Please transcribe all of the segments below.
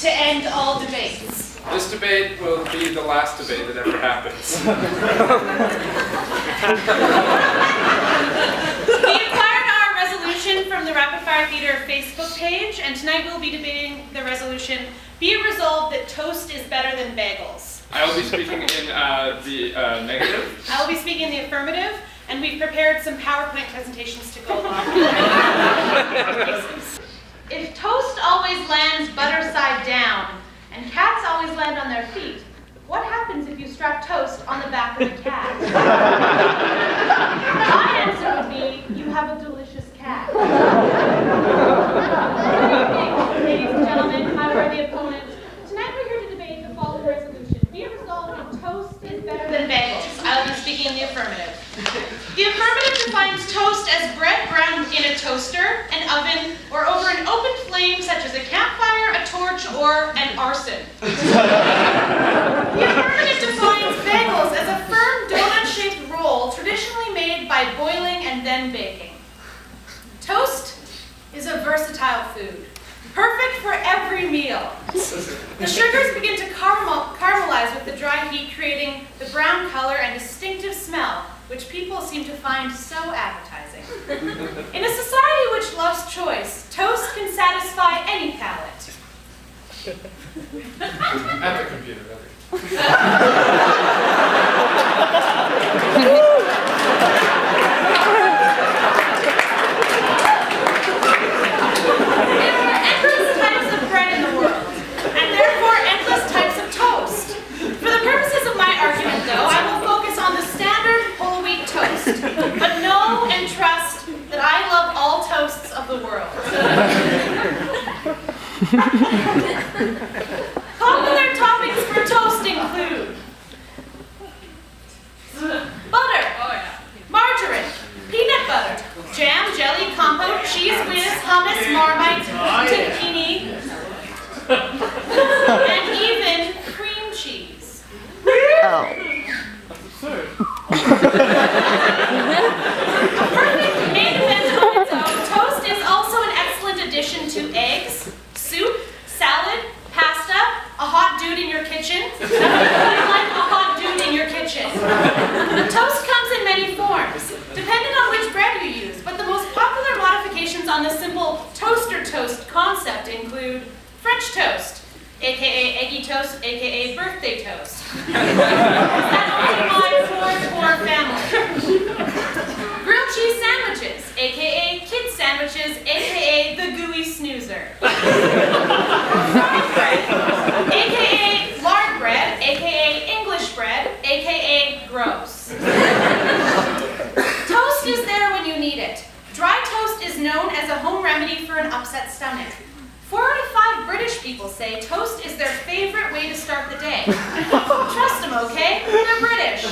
to end all debates. This debate will be the last debate that ever happens. We acquired our resolution from the Rapid Fire Theater Facebook page, and tonight we'll be debating the resolution, be it resolved that toast is better than bagels. I will be speaking in the negative. I will be speaking in the affirmative, and we've prepared some PowerPoint presentations to go along with it. If toast always lands butter side down, and cats always land on their feet, what happens if you strap toast on the back of a cat? My answer would be, you have a delicious cat. What do you think, ladies and gentlemen, my worthy opponents? Tonight we're here to debate the following resolution. Be it resolved that toast is better than bagels. I will be speaking in the affirmative. The affirmative defines toast as bread browned in a toaster, an oven, or over an open flame such as a campfire, a torch, or an arson. The affirmative defines bagels as a firm donut-shaped roll traditionally made by boiling and then baking. Toast is a versatile food, perfect for every meal. The sugars begin to caramelize with the dry heat, creating the brown color and distinctive smell, which people seem to find so appetizing. In a society which loves choice, toast can satisfy any palate. At the computer, but know and trust that I love all toasts of the world. Popular toppings for toast include butter, margarine, peanut butter, jam, jelly, compote, cheese whiz, hummus, marmite, tahini, and even cream cheese. A perfect main event on its own, toast is also an excellent addition to eggs, soup, salad, pasta, a hot dude in your kitchen. Like a hot dude in your kitchen. Toast comes in many forms, depending on which bread you use, but the most popular modifications on the simple toaster toast concept include French toast, aka eggy toast, aka birthday toast. That only my poor family. Grilled cheese sandwiches, aka kid sandwiches, aka the gooey snoozer. Fried bread, aka lard bread, aka English bread, aka gross. Toast is there when you need it. Dry toast is known as a home remedy for an upset stomach. 4 out of 5 British people say toast is their favorite way to start the day. Trust them, okay? They're British.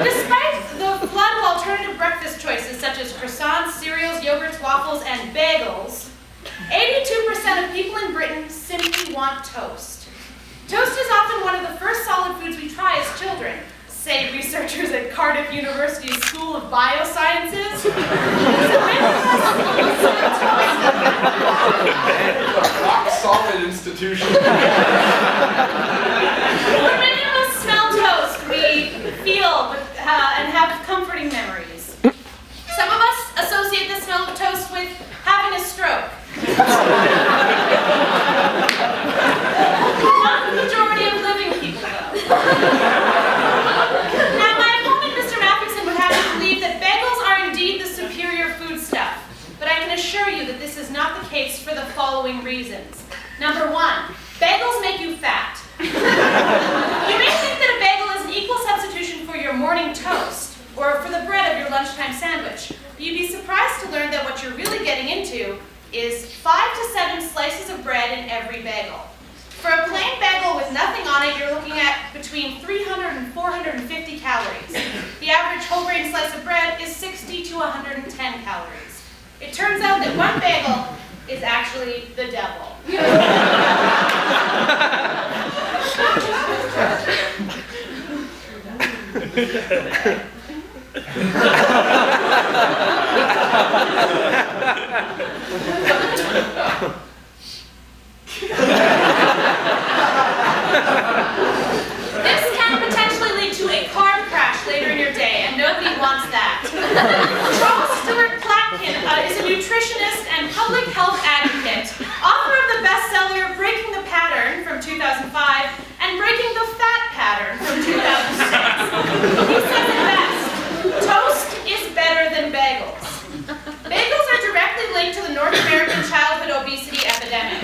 Despite the flood of alternative breakfast choices such as croissants, cereals, yogurts, waffles, and bagels, 82% of people in Britain simply want toast. Toast is often one of the first solid foods we try as children, say researchers at Cardiff University's School of Biosciences. rock solid institution. When many of us smell toast, we feel and have comforting memories. Some of us associate the smell of toast with having a stroke. Not the majority of living people, though. Now, my opponent, Mr. Mathewson, would have you believe that bagels are indeed the superior foodstuff, but I can assure you that this is not the case for the following reasons. Number 1, bagels make you fat. You may think that a bagel is an equal substitution for your morning toast, or for the bread of your lunchtime sandwich, but you'd be surprised to learn that what you're really getting into is 5 to 7 slices of bread in every bagel. For a plain bagel with nothing on it, you're looking at between 300 and 450 calories. The average whole grain slice of bread is 60 to 110 calories. It turns out that one bagel is actually the devil. He says it best. Toast is better than bagels. Bagels are directly linked to the North American childhood obesity epidemic.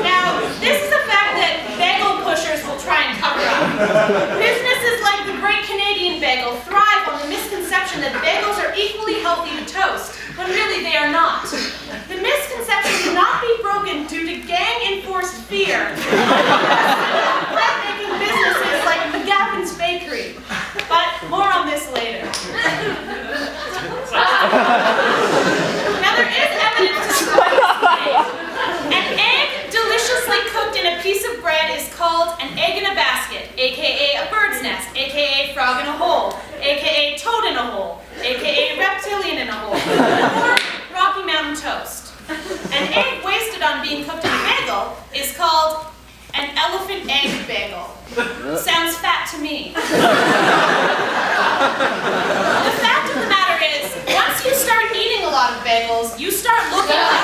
Now, this is a fact that bagel pushers will try and cover up. Businesses like the Great Canadian Bagel thrive on the misconception that bagels are equally healthy to toast, when really they are not. The misconception cannot be broken due to gang-enforced fear of bread-making businesses like McGavin's Bakery. But more on this later. Now there is evidence to support this claim. An egg deliciously cooked in a piece of bread is called an egg in a basket, aka a bird's nest, aka frog in a hole, aka toad in a hole, aka reptilian in a hole, or Rocky Mountain toast. An egg wasted on being cooked in a bagel is called an elephant egg bagel. Sounds fat to me. The fact of the matter is, once you start eating a lot of bagels, you start looking like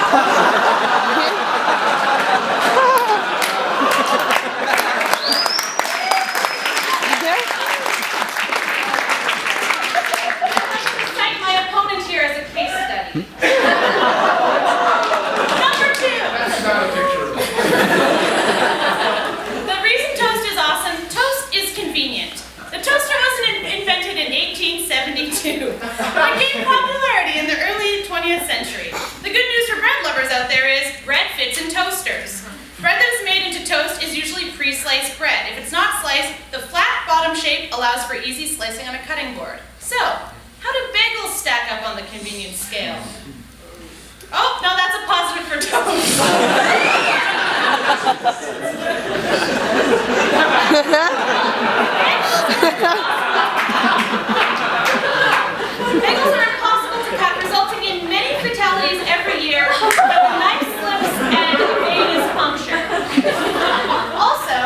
cite my opponent here as a case study. Number 2. That's not a picture of me. The reason toast is awesome, toast is convenient. The toaster wasn't invented in 1872, but gained popularity in the early 20th century. The good news for bread lovers out there is bread fits in toasters. Bread that is made into toast is usually pre-sliced bread. If it's not sliced, the flat bottom shape allows for easy slicing on a cutting board. So, how do bagels stack up on the convenience scale? Oh, no, that's a positive for toast. Bagels are impossible to cut, resulting in many fatalities every year when the knife slips and the vein is punctured. Also,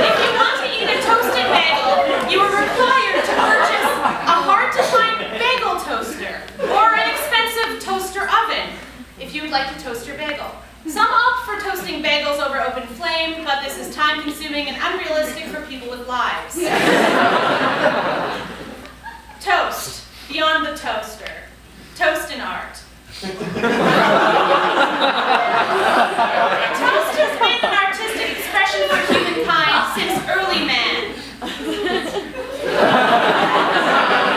if you want to eat a toasted bagel, you are required to purchase a hard-to-find bagel toaster or an expensive toaster oven if you would like to toast your bagel. Some opt for toasting bagels over open flame, but this is time-consuming and unrealistic for people with lives. Toast, beyond the toaster. Toast in art. Toast has been an artistic expression for humankind since early man.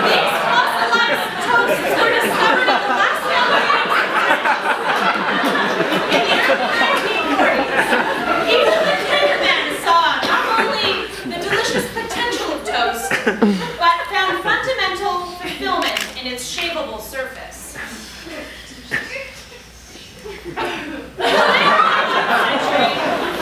These fossilized toasts were discovered in the last in the early 1940s. Even the caveman saw not only the delicious potential of toast, but found fundamental fulfillment in its shapeable surface. In the late 19th century,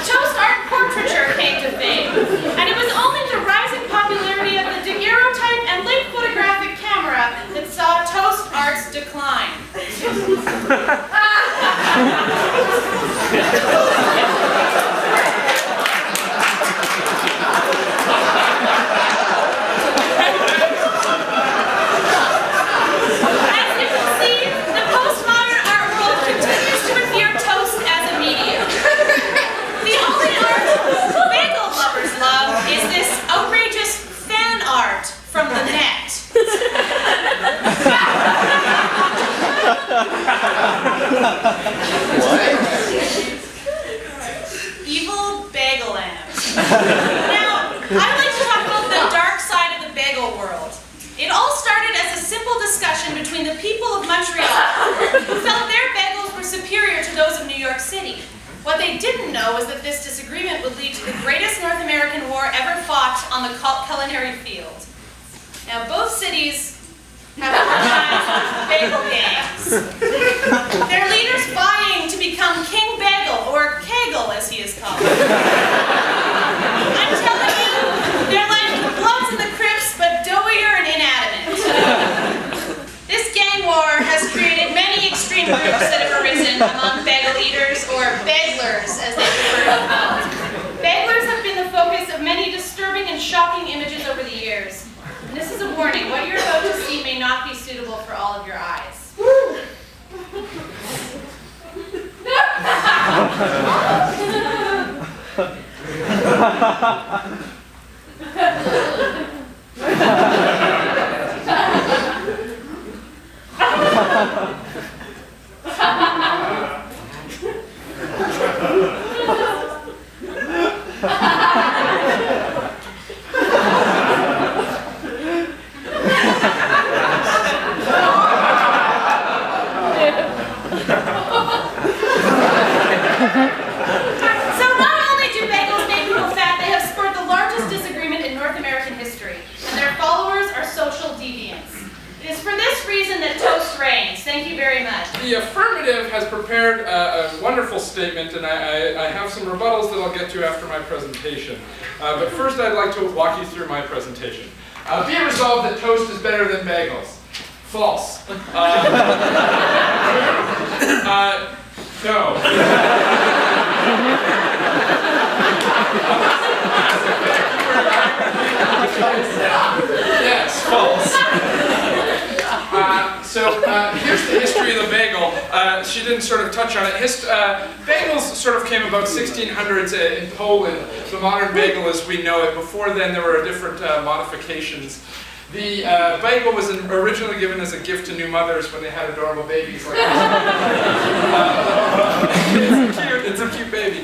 toast art portraiture came to fame, and it was only the rising popularity of the daguerreotype and late photographic camera that saw toast art's decline. As you can see, the postmodern art world continues to revere toast as a medium. The only art bagel lovers love is this outrageous fan art from the net. Evil bagel lamb. Now, I like to talk about the dark side of the bagel world. It all started as a simple discussion between the people of Montreal who felt their bagels were superior to those of New York City. What they didn't know was that this disagreement would lead to the greatest North American war ever fought on the culinary field. Now, both cities have organized bagel gangs. Their leaders vying to become King Bagel, or Kegel as he is called. I'm telling you, they're like the Bloods and the Crips, but doughier and inanimate. This gang war has created many extreme groups that have arisen among bagel eaters, or baglers as they prefer to be called. Baglers have been the focus of many disturbing and shocking images over the years. And this is a warning, what you're about to see may not be suitable all of your eyes. So not only do bagels make people fat, they have spurred the largest disagreement in North American history, and their followers are social deviants. It is for this reason that toast reigns. Thank you very much. The affirmative has prepared a wonderful statement, and I have some rebuttals that I'll get to after my presentation. But first I'd like to walk you through my presentation. Be it resolved that toast is better than bagels. False. No. Yes, false. Here's the history of the bagel. She didn't sort of touch on it. Bagels sort of came about 1600s in Poland. The modern bagel as we know it. Before then there were different modifications. The bagel was originally given as a gift to new mothers when they had adorable babies like this. It's a cute baby.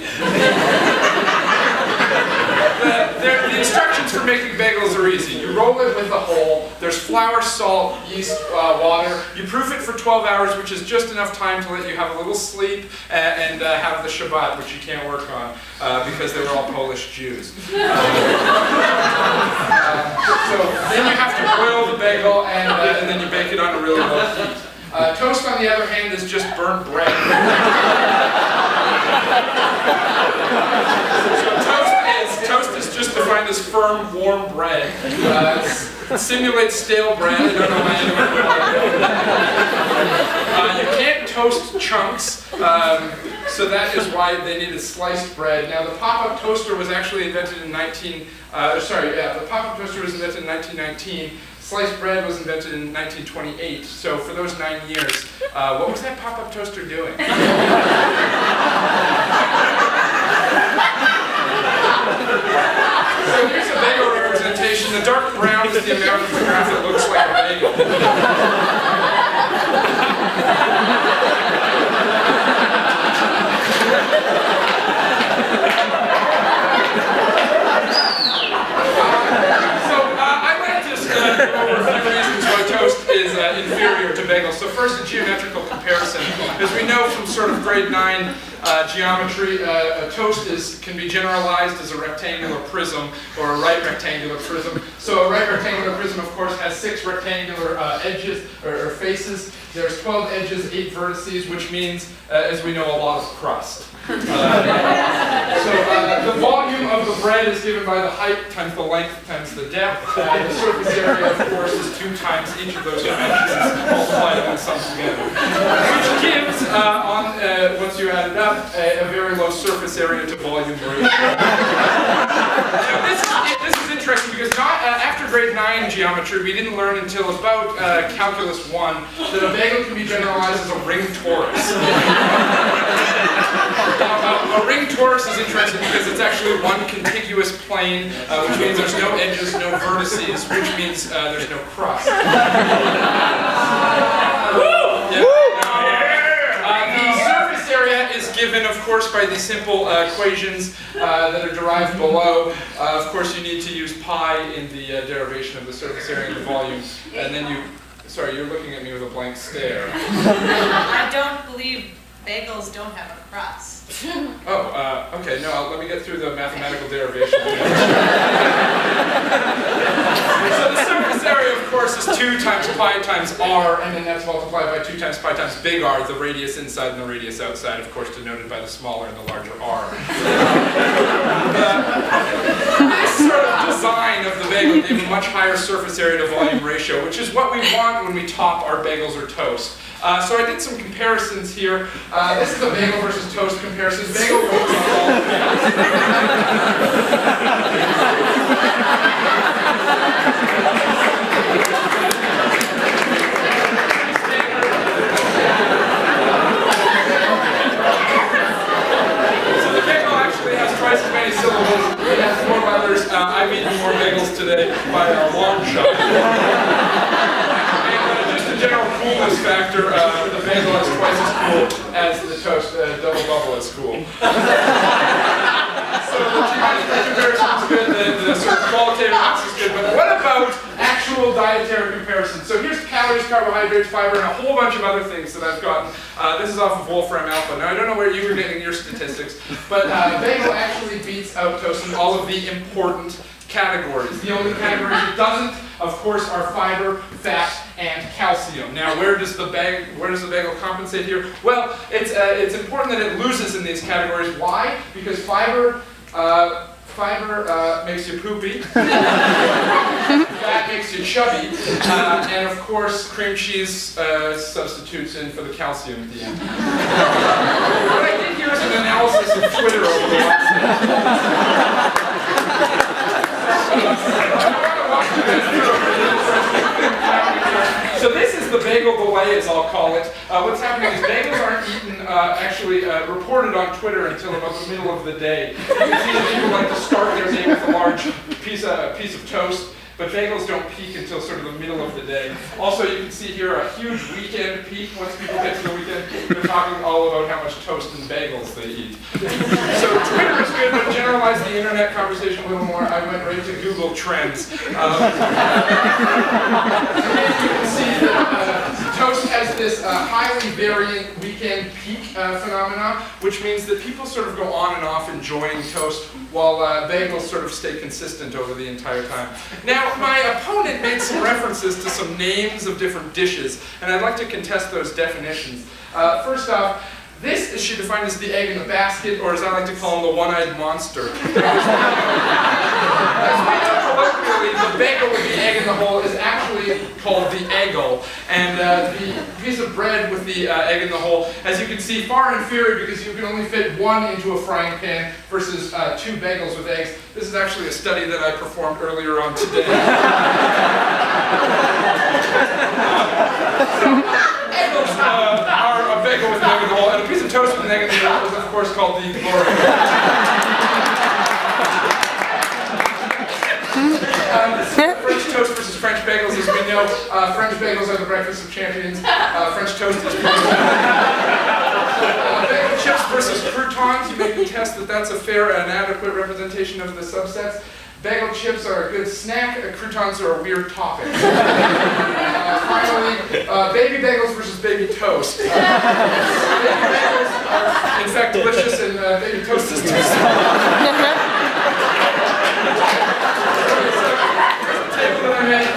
The instructions for making bagels are easy. You roll it with a hole. There's flour, salt, yeast, water. You proof it for 12 hours, which is just enough time to let you have a little sleep and have the Shabbat, which you can't work on because they were all Polish Jews. So then you have to boil the bagel and then you bake it on a really low heat. Toast, on the other hand, is just burnt bread. Toast is just defined as firm, warm bread. It simulates stale bread. I don't know why anyone would like that. You can't toast chunks, so that is why they needed sliced bread. Now, the pop-up toaster was actually invented in the pop-up toaster was invented in 1919. Sliced bread was invented in 1928. So for those 9 years, what was that pop-up toaster doing? So here's a bagel representation. The dark brown is the amount of the graph that looks like a bagel. I'd like to go over a few reasons why toast is inferior to bagels. So first, a geometrical comparison. As we know from sort of grade 9 geometry, a toast can be generalized as a rectangular prism or a right rectangular prism. So a right rectangular prism, of course, has 6 rectangular edges or faces. There's 12 edges, 8 vertices, which means, as we know, a lot of crust. The volume of the bread is given by the height times the length times the depth. The surface area, of course, is 2 times each of those dimensions multiplied and summed together. Which gives, once you add it up, a very low surface area to volume ratio. Now, this is interesting because after grade 9 geometry, we didn't learn until about calculus 1 that a bagel can be generalized as a ring torus. A ring torus is interesting because it's actually one contiguous plane, which means there's no edges, no vertices, which means there's no crust. The surface area is given, of course, by these simple equations that are derived below. Of course, you need to use pi in the derivation of the surface area and the volume, and then sorry, you're looking at me with a blank stare. I don't believe bagels don't have a crust. Oh, okay, no, let me get through the mathematical derivation. So the surface area, of course, is 2 times pi times r, and then that's multiplied by 2 times pi times big R, the radius inside and the radius outside, of course, denoted by the smaller and the larger r. This sort of design of the bagel gave a much higher surface area to volume ratio, which is what we want when we top our bagels or toast. So I did some comparisons here. This is a bagel versus toast comparison. Bagel goes on all many syllables, it has more letters. I've eaten more bagels today by a long shot. And just a general coolness factor, the bagel is twice as cool as the toast double bubble is cool. So the geometric comparison is good, the sort of qualitative analysis is good, but what about actual dietary comparison? So here's calories, carbohydrates, fiber, and a whole bunch of other things that I've gotten. This is off of Wolfram Alpha. Now I don't know where you were getting your statistics, but bagel actually beats out toast in all of the important categories. The only categories it doesn't, of course, are fiber, fat, and calcium. Now, where does the bagel compensate here? Well, it's important that it loses in these categories. Why? Because fiber makes you poopy, fat makes you chubby, and of course, cream cheese substitutes in for the calcium at the end. What I did here is an analysis of Twitter over the last So this is the bagel delay, as I'll call it. What's happening is bagels aren't eaten, reported on Twitter until about the middle of the day. You can see that people like to start their day with a large piece of toast, but bagels don't peak until sort of the middle of the day. Also, you can see here a huge weekend peak. Once people get to the weekend, they're talking all about how much toast and bagels they eat. So Twitter is good, but generalize the internet conversation a little more. I went right to Google Trends. You can see that toast has this highly variant weekend peak phenomenon, which means that people sort of go on and off enjoying toast while bagels sort of stay consistent over the entire time. Now, my opponent made some references to some names of different dishes, and I'd like to contest those definitions. First off, this she defined as the egg in the basket, or as I like to call him, the one-eyed monster. As we know colloquially, the bagel with the egg in the hole is actually called the eggle, and the piece of bread with the egg in the hole, as you can see, far inferior because you can only fit one into a frying pan versus two bagels with eggs. This is actually a study that I performed earlier on today. Bagels are a bagel with an egg in the hole, and a piece of toast with an egg in the hole is, of course, called the Kory. French toast versus French bagels, as we know. French bagels are the breakfast of champions. French toast is bagel chips versus croutons. You may contest that that's a fair and adequate representation of the subsets. Bagel chips are a good snack. Croutons are a weird topping. Finally, baby bagels versus baby toast. Baby bagels are, in fact, delicious, and baby toast is too small. Table that I made.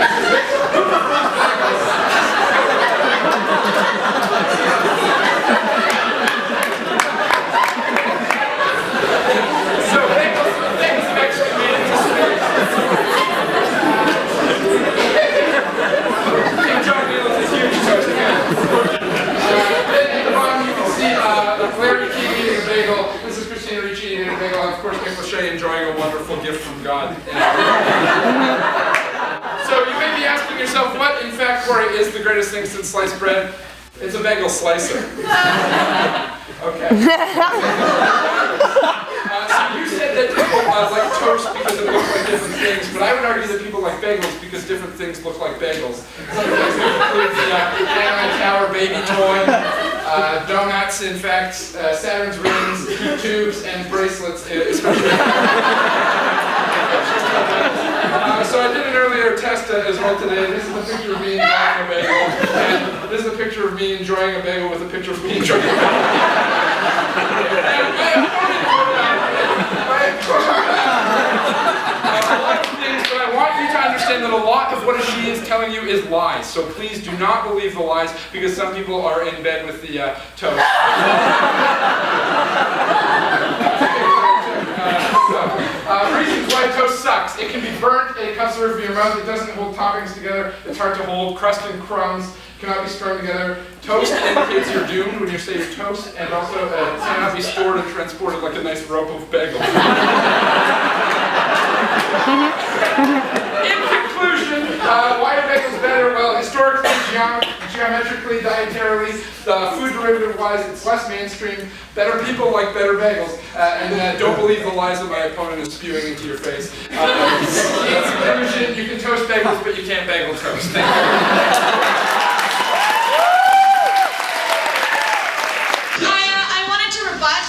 Enjoying a wonderful gift from God. So you may be asking yourself, what in fact, Kory, is the greatest thing since sliced bread? It's a bagel slicer. Okay. So you said that people like toast because it looks like different things, but I would argue that people like bagels because different things look like bagels. Some things include the Anime Tower baby toy, donuts, in fact, Saturn's rings, tubes, and bracelets, especially. So I did an earlier test as well today. This is a picture of me enjoying a bagel, and this is a picture of me enjoying a bagel with a picture of me enjoying a bagel. A lot of things, but I want you to understand that a lot of what she is telling you is lies. So please do not believe the lies, because some people are in bed with the toast. Reasons why toast sucks. It can be burnt, it comes through your mouth, it doesn't hold toppings together, it's hard to hold, crust and crumbs cannot be strung together. Toast indicates you're doomed when you say you're toast, and also it cannot be stored and transported like a nice rope of bagels. In conclusion, why are bagels better? Well, historically, geometrically, dietarily, the food derivative otherwise. It's less mainstream. Better people like better bagels. And don't believe the lies that my opponent is spewing into your face. In conclusion, you can toast bagels, but you can't bagel toast. Thank you. I wanted to rebut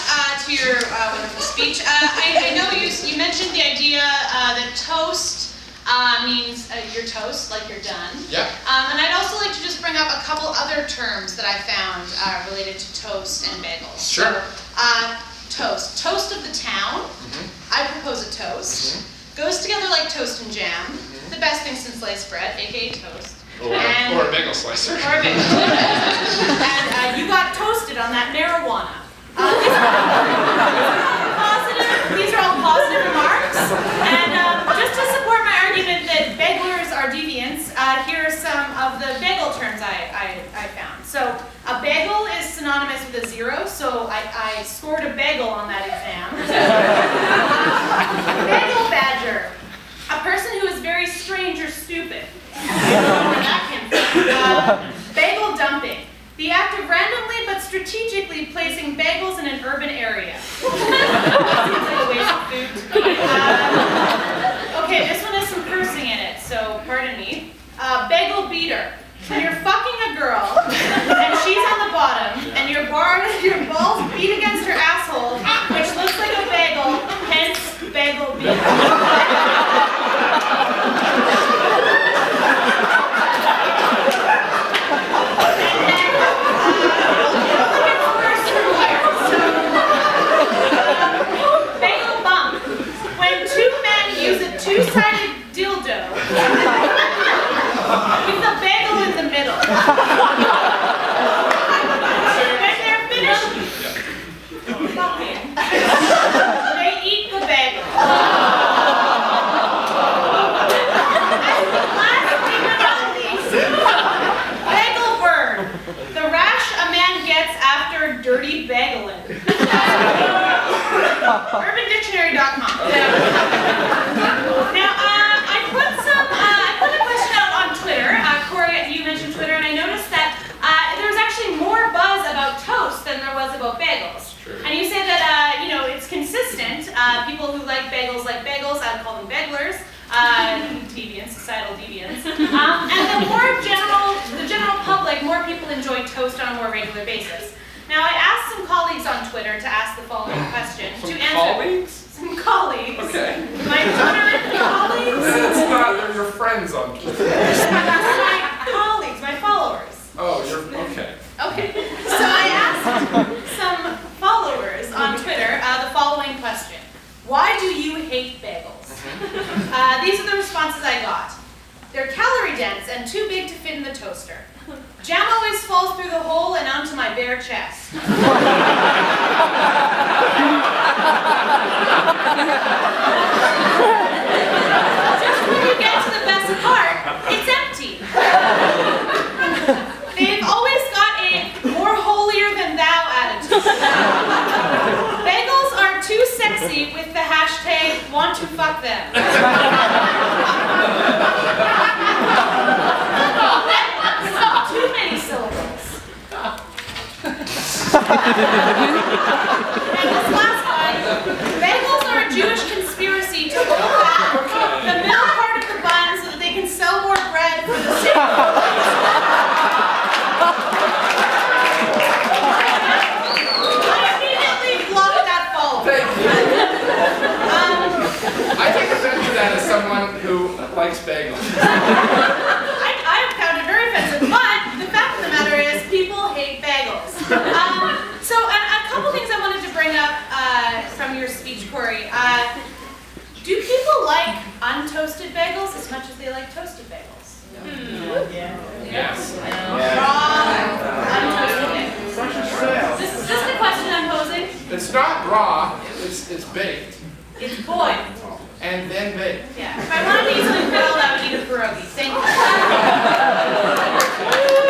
to your wonderful speech. I know you mentioned the idea that toast means you're toast, like you're done. Yeah. And I'd also like to just bring up a couple other terms that I found related to toast and bagels. Sure. So, toast. Toast of the town. I propose a toast. Goes together like toast and jam. The best thing since sliced bread, aka toast. Or a bagel slicer. Or a bagel. And you got toasted on that marijuana. These are all positive remarks. And just to support my argument that bagelers are deviants, here are some of the bagel terms I found. So a bagel is synonymous with a 0, so I scored a bagel on that exam. Bagel badger, a person who is very strange or stupid. I don't know where that came from. Bagel dumping, the act of randomly but strategically placing bagels in an urban area. Seems like a waste of food to me. Okay, this one has some cursing in it, so pardon me. Bagel beater. When you're fucking a girl, and she's on the bottom, and your balls beat against her asshole, which looks like a bagel, hence bagel beater. Bagel bump. When two men use a two-sided dildo with a bagel in the middle. When they're finished fucking, they eat the bagel. Last but not least, bagel burn. The rash a man gets after dirty bageling. UrbanDictionary.com. Now, I put a question out on Twitter. Kory, you mentioned Twitter, and I noticed that there was actually more buzz about toast than there was about bagels. True. And you say that it's consistent. People who like bagels, I would call them bagelers. Deviants, societal deviants. And the general public, more people enjoy toast on a more regular basis. Now, I asked some colleagues on Twitter to ask the following question. Some colleagues? Some colleagues. Okay. My Twitter colleagues. It's not, they're your friends on Twitter. My colleagues, my followers. Oh, okay. Okay. So I asked some followers on Twitter the following question. Why do you hate bagels? These are the responses I got. They're calorie dense and too big to fit in the toaster. Jam always falls through the hole and onto my bare chest. Just when you get to the best part, it's empty. They've always got a more holier than thou attitude. Bagels are too sexy with the hashtag want to fuck them. Too many syllables. And this last one, bagels are a Jewish conspiracy to hold back the middle part of the bun so that they can sell more bread for the sake of I immediately blocked that follow. Thank you. I take offense to that as someone who likes bagels. I found it very offensive, but the fact of the matter is people hate bagels. So a couple things I wanted to bring up from your speech, Kory. Do people like untoasted bagels as much as they like toasted bagels? Yes. Raw, untoasted bagels. This is just a question I'm posing. It's not raw, it's baked. It's boiled. And then baked. Yeah. If I wanted to eat something grilled, I would eat a pierogi. Thank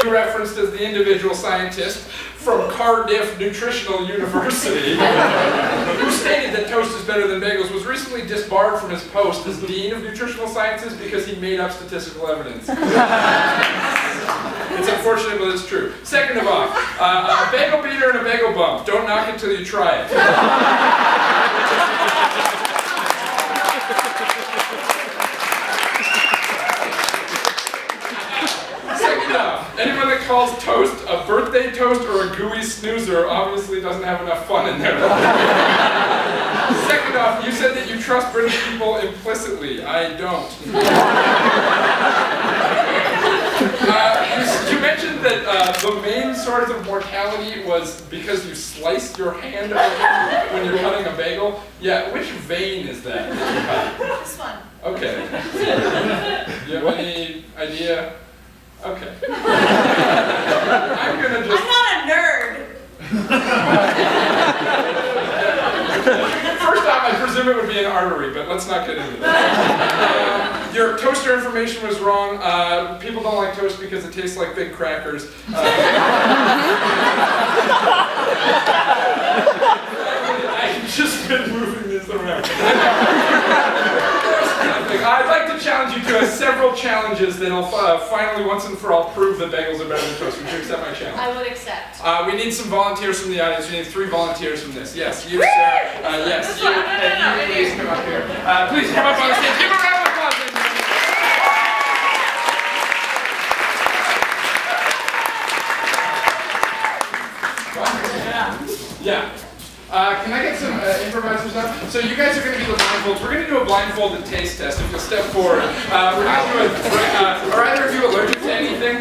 you. You referenced as the individual scientist from Cardiff Nutritional University, who stated that toast is better than bagels, was recently disbarred from his post as Dean of Nutritional Sciences because he made up statistical evidence. It's unfortunate, but it's true. Second of all, a bagel beater and a bagel bump. Don't knock it till you try it. Second off, anyone that calls toast a birthday toast or a gooey snoozer obviously doesn't have enough fun in their life. Second off, you said that you trust British people implicitly. I don't. You mentioned that the main source of mortality was because you sliced your hand open when you're cutting a bagel. Yeah, which vein is that you're cutting? This one. Okay. Do you have any idea? Okay. I'm gonna just... I'm not a nerd. First off, I presume it would be an artery, but let's not get into that. Your toaster information was wrong. People don't like toast because it tastes like big crackers. I've just been moving this around. I'd like to challenge you to several challenges that'll finally, once and for all, prove that bagels are better than toast. Would you accept my challenge? I would accept. We need some volunteers from the audience. We need 3 volunteers from this. Yes, you, sir. Yes, you. And you, please come up here. Please come up on the stage. Give a round of applause. Yeah. Can I get some improvisers up? So you guys are going to do the blindfolds. We're going to do a blindfolded taste test. If you'll step forward. We're going to do are either of you allergic to anything?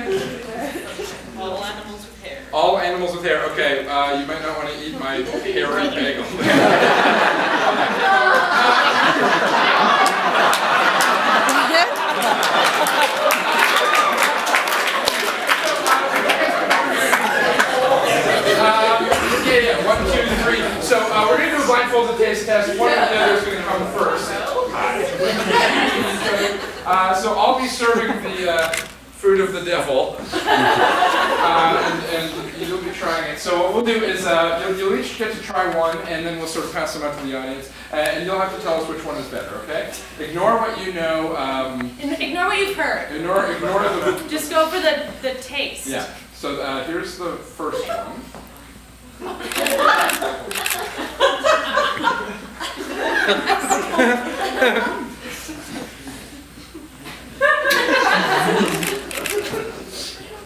All animals with hair. All animals with hair. Okay. You might not want to eat my hairy bagel. Yeah, 1, 2, 3. So we're going to do a blindfolded taste test. One or the other is going to come first. So I'll be serving the fruit of the devil, and you'll be trying it. So what we'll do is you'll each get to try one, and then we'll sort of pass them out to the audience, and you'll have to tell us which one is better. Okay? Ignore what you know. Ignore what you've heard. Ignore the. Just go for the taste. Yeah. So here's the first one.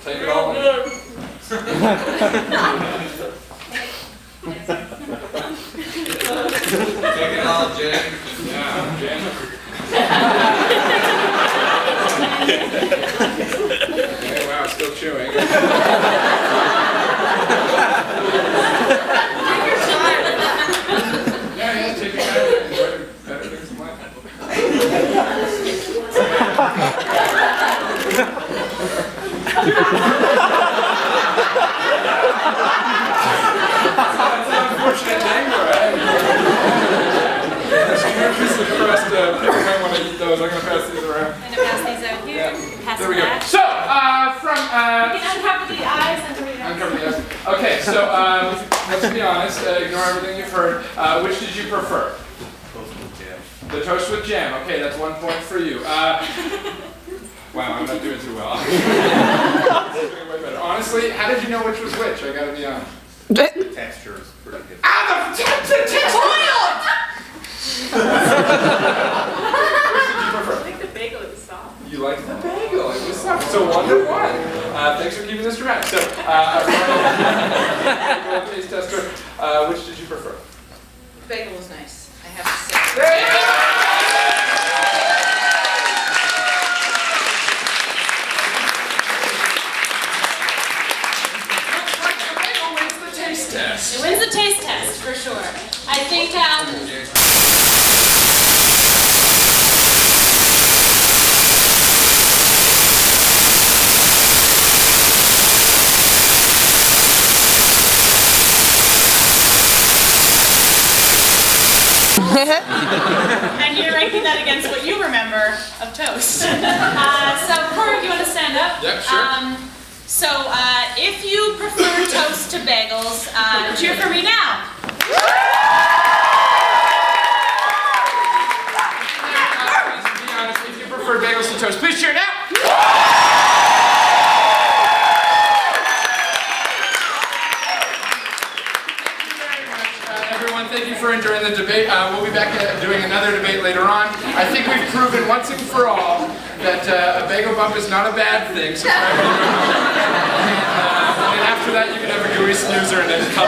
Take it all in. Take it all, Jen. Yeah, Jen. Okay, wow, still chewing. Yeah, take it out. Enjoy better things in life. That's an unfortunate angle, right? People might want to eat those. I'm going to pass these around. I'm going to pass these out here. Pass There we go. that. So, from... You can uncover the eyes and read it. Uncover the eyes. Okay, so let's be honest. Ignore everything you've heard. Which did you prefer? Toast with jam. The toast with jam. Okay, that's 1 point for you. Wow, I'm not doing too well. Doing way better. Honestly, how did you know which was which? I gotta be honest. The texture is pretty good. Ah, the texture! Which did you prefer? I think the bagel is soft. You liked the bagel. It was soft. So 1 to 1. Thanks for keeping this dramatic. So, taste tester. Which did you prefer? The bagel was nice, I have to say. There you go! It wins the taste test, for sure. I think, and you're ranking that against what you remember of toast. So, Kory, do you want to stand up? Yep, sure. So, if you prefer toast to bagels, cheer for me now. Be honest, if you prefer bagels to toast, please cheer now. thank you for enjoying the debate. We'll be back doing another debate later on. I think we've proven once and for all that a bagel bump is not a bad thing. So try it. And after that, you can have a gooey snoozer and then come